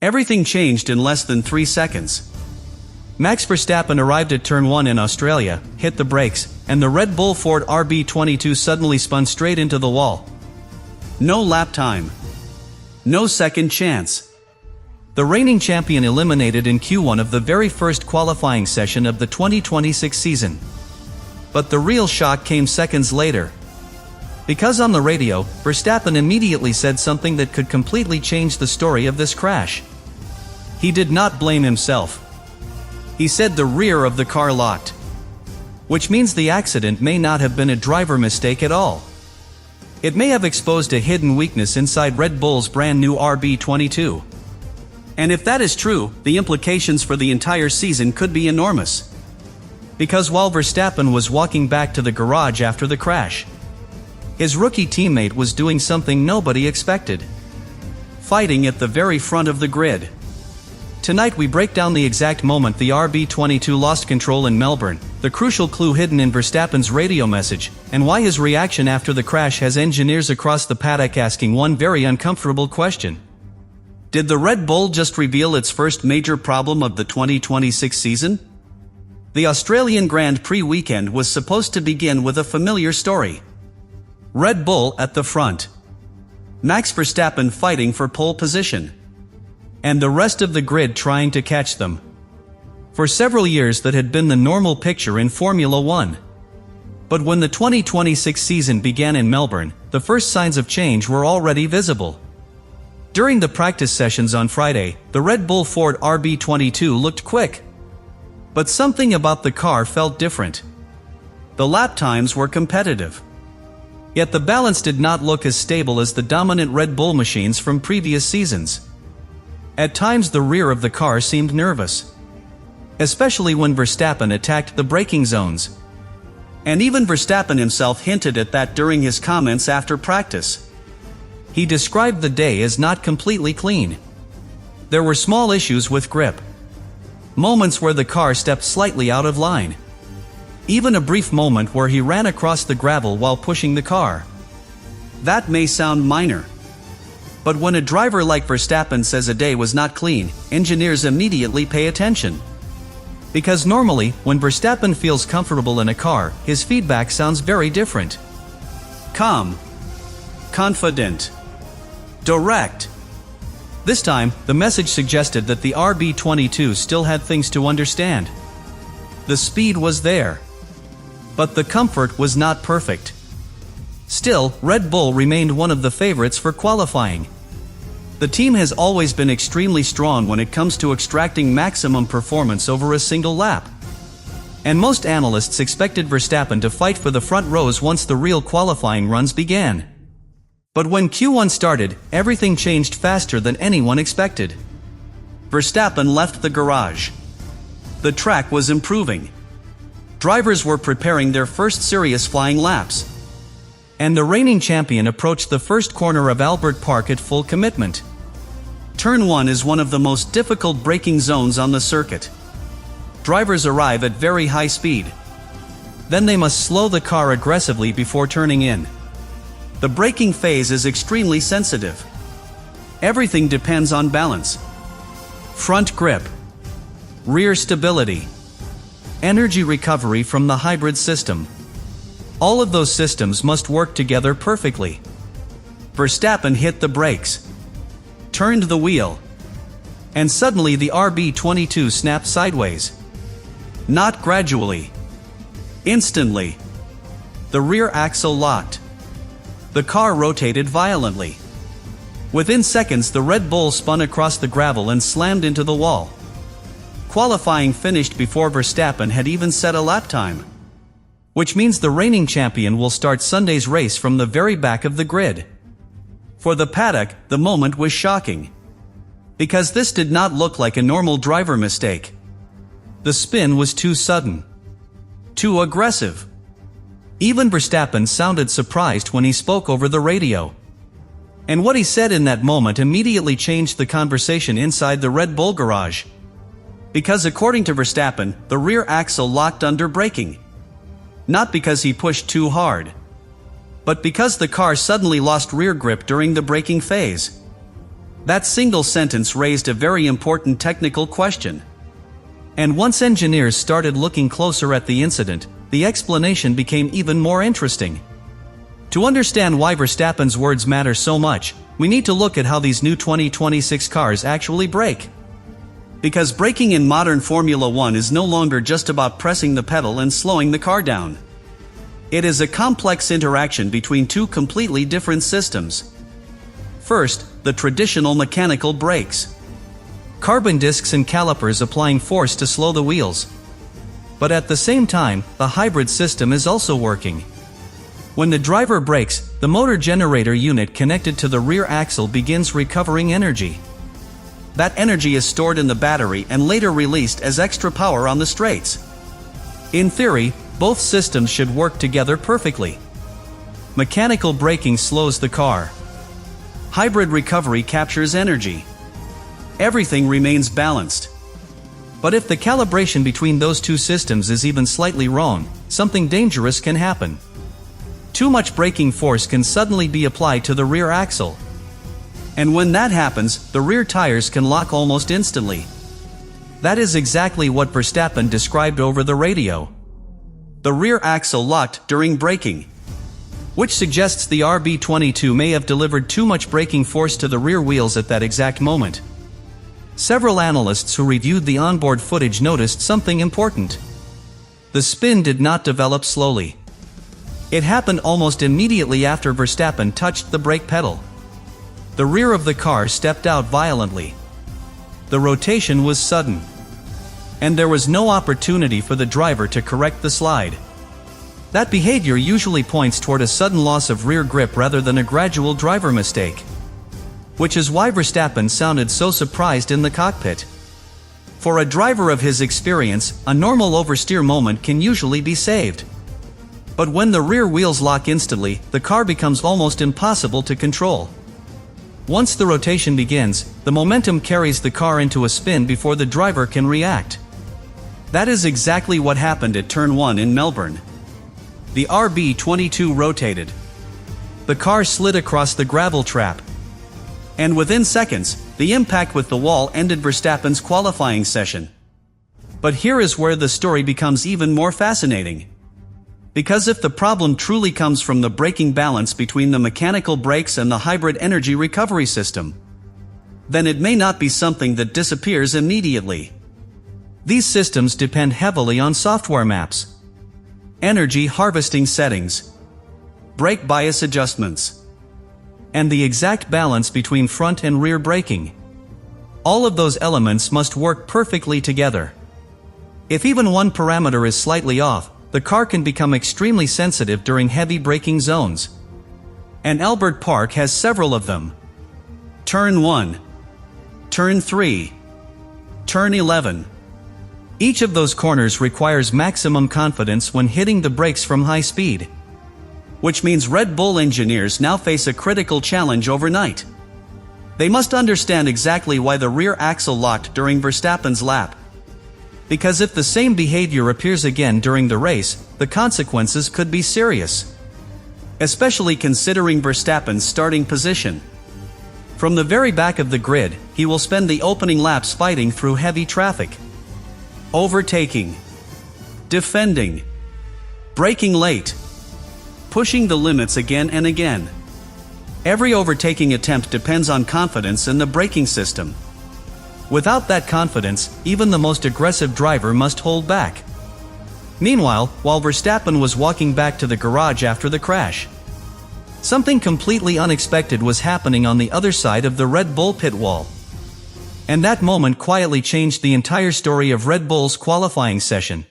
Everything changed in less than 3 seconds. Max Verstappen arrived at turn 1 in Australia, hit the brakes, and the Red Bull Ford RB22 suddenly spun straight into the wall. No lap time. No second chance. The reigning champion eliminated in Q1 of the very first qualifying session of the 2026 season. But the real shock came seconds later. Because on the radio, Verstappen immediately said something that could completely change the story of this crash. He did not blame himself. He said the rear of the car locked. Which means the accident may not have been a driver mistake at all. It may have exposed a hidden weakness inside Red Bull's brand new RB22. And if that is true, the implications for the entire season could be enormous. Because while Verstappen was walking back to the garage after the crash, his rookie teammate was doing something nobody expected. Fighting at the very front of the grid. Tonight we break down the exact moment the RB22 lost control in Melbourne, the crucial clue hidden in Verstappen's radio message, and why his reaction after the crash has engineers across the paddock asking one very uncomfortable question. Did the Red Bull just reveal its first major problem of the 2026 season? The Australian Grand Prix weekend was supposed to begin with a familiar story. Red Bull at the front. Max Verstappen fighting for pole position. And the rest of the grid trying to catch them. For several years that had been the normal picture in Formula One. But when the 2026 season began in Melbourne, the first signs of change were already visible. During the practice sessions on Friday, the Red Bull Ford RB22 looked quick. But something about the car felt different. The lap times were competitive. Yet the balance did not look as stable as the dominant Red Bull machines from previous seasons. At times the rear of the car seemed nervous. Especially when Verstappen attacked the braking zones. And even Verstappen himself hinted at that during his comments after practice. He described the day as not completely clean. There were small issues with grip. Moments where the car stepped slightly out of line. Even a brief moment where he ran across the gravel while pushing the car. That may sound minor. But when a driver like Verstappen says a day was not clean, engineers immediately pay attention. Because normally, when Verstappen feels comfortable in a car, his feedback sounds very different. Calm. Confident. Direct. This time, the message suggested that the RB22 still had things to understand. The speed was there. But the comfort was not perfect. Still, Red Bull remained one of the favorites for qualifying. The team has always been extremely strong when it comes to extracting maximum performance over a single lap. And most analysts expected Verstappen to fight for the front rows once the real qualifying runs began. But when Q1 started, everything changed faster than anyone expected. Verstappen left the garage. The track was improving. Drivers were preparing their first serious flying laps. And the reigning champion approached the first corner of Albert Park at full commitment. Turn 1 is one of the most difficult braking zones on the circuit. Drivers arrive at very high speed. Then they must slow the car aggressively before turning in. The braking phase is extremely sensitive. Everything depends on balance. Front grip. Rear stability. Energy recovery from the hybrid system. All of those systems must work together perfectly. Verstappen hit the brakes. Turned the wheel. And suddenly the RB22 snapped sideways. Not gradually. Instantly. The rear axle locked. The car rotated violently. Within seconds the Red Bull spun across the gravel and slammed into the wall. Qualifying finished before Verstappen had even set a lap time. Which means the reigning champion will start Sunday's race from the very back of the grid. For the paddock, the moment was shocking. Because this did not look like a normal driver mistake. The spin was too sudden. Too aggressive. Even Verstappen sounded surprised when he spoke over the radio. And what he said in that moment immediately changed the conversation inside the Red Bull garage. Because according to Verstappen, the rear axle locked under braking. Not because he pushed too hard. But because the car suddenly lost rear grip during the braking phase. That single sentence raised a very important technical question. And once engineers started looking closer at the incident, the explanation became even more interesting. To understand why Verstappen's words matter so much, we need to look at how these new 2026 cars actually brake. Because braking in modern Formula One is no longer just about pressing the pedal and slowing the car down. It is a complex interaction between two completely different systems. First, the traditional mechanical brakes. Carbon discs and calipers applying force to slow the wheels. But at the same time, the hybrid system is also working. When the driver brakes, the motor generator unit connected to the rear axle begins recovering energy. That energy is stored in the battery and later released as extra power on the straights. In theory, both systems should work together perfectly. Mechanical braking slows the car. Hybrid recovery captures energy. Everything remains balanced. But if the calibration between those two systems is even slightly wrong, something dangerous can happen. Too much braking force can suddenly be applied to the rear axle. And when that happens, the rear tires can lock almost instantly. That is exactly what Verstappen described over the radio. The rear axle locked during braking, which suggests the RB22 may have delivered too much braking force to the rear wheels at that exact moment. Several analysts who reviewed the onboard footage noticed something important. The spin did not develop slowly. It happened almost immediately after Verstappen touched the brake pedal. The rear of the car stepped out violently. The rotation was sudden. And there was no opportunity for the driver to correct the slide. That behavior usually points toward a sudden loss of rear grip rather than a gradual driver mistake. Which is why Verstappen sounded so surprised in the cockpit. For a driver of his experience, a normal oversteer moment can usually be saved. But when the rear wheels lock instantly, the car becomes almost impossible to control. Once the rotation begins, the momentum carries the car into a spin before the driver can react. That is exactly what happened at Turn 1 in Melbourne. The RB22 rotated. The car slid across the gravel trap. And within seconds, the impact with the wall ended Verstappen's qualifying session. But here is where the story becomes even more fascinating. Because if the problem truly comes from the braking balance between the mechanical brakes and the hybrid energy recovery system, then it may not be something that disappears immediately. These systems depend heavily on software maps, energy harvesting settings, brake bias adjustments, and the exact balance between front and rear braking. All of those elements must work perfectly together. If even one parameter is slightly off, the car can become extremely sensitive during heavy braking zones. And Albert Park has several of them. Turn 1, Turn 3, Turn 11. Each of those corners requires maximum confidence when hitting the brakes from high speed. Which means Red Bull engineers now face a critical challenge overnight. They must understand exactly why the rear axle locked during Verstappen's lap. Because if the same behavior appears again during the race, the consequences could be serious. Especially considering Verstappen's starting position. From the very back of the grid, he will spend the opening laps fighting through heavy traffic. Overtaking. Defending. Braking late. Pushing the limits again and again. Every overtaking attempt depends on confidence in the braking system. Without that confidence, even the most aggressive driver must hold back. Meanwhile, while Verstappen was walking back to the garage after the crash, something completely unexpected was happening on the other side of the Red Bull pit wall. And that moment quietly changed the entire story of Red Bull's qualifying session.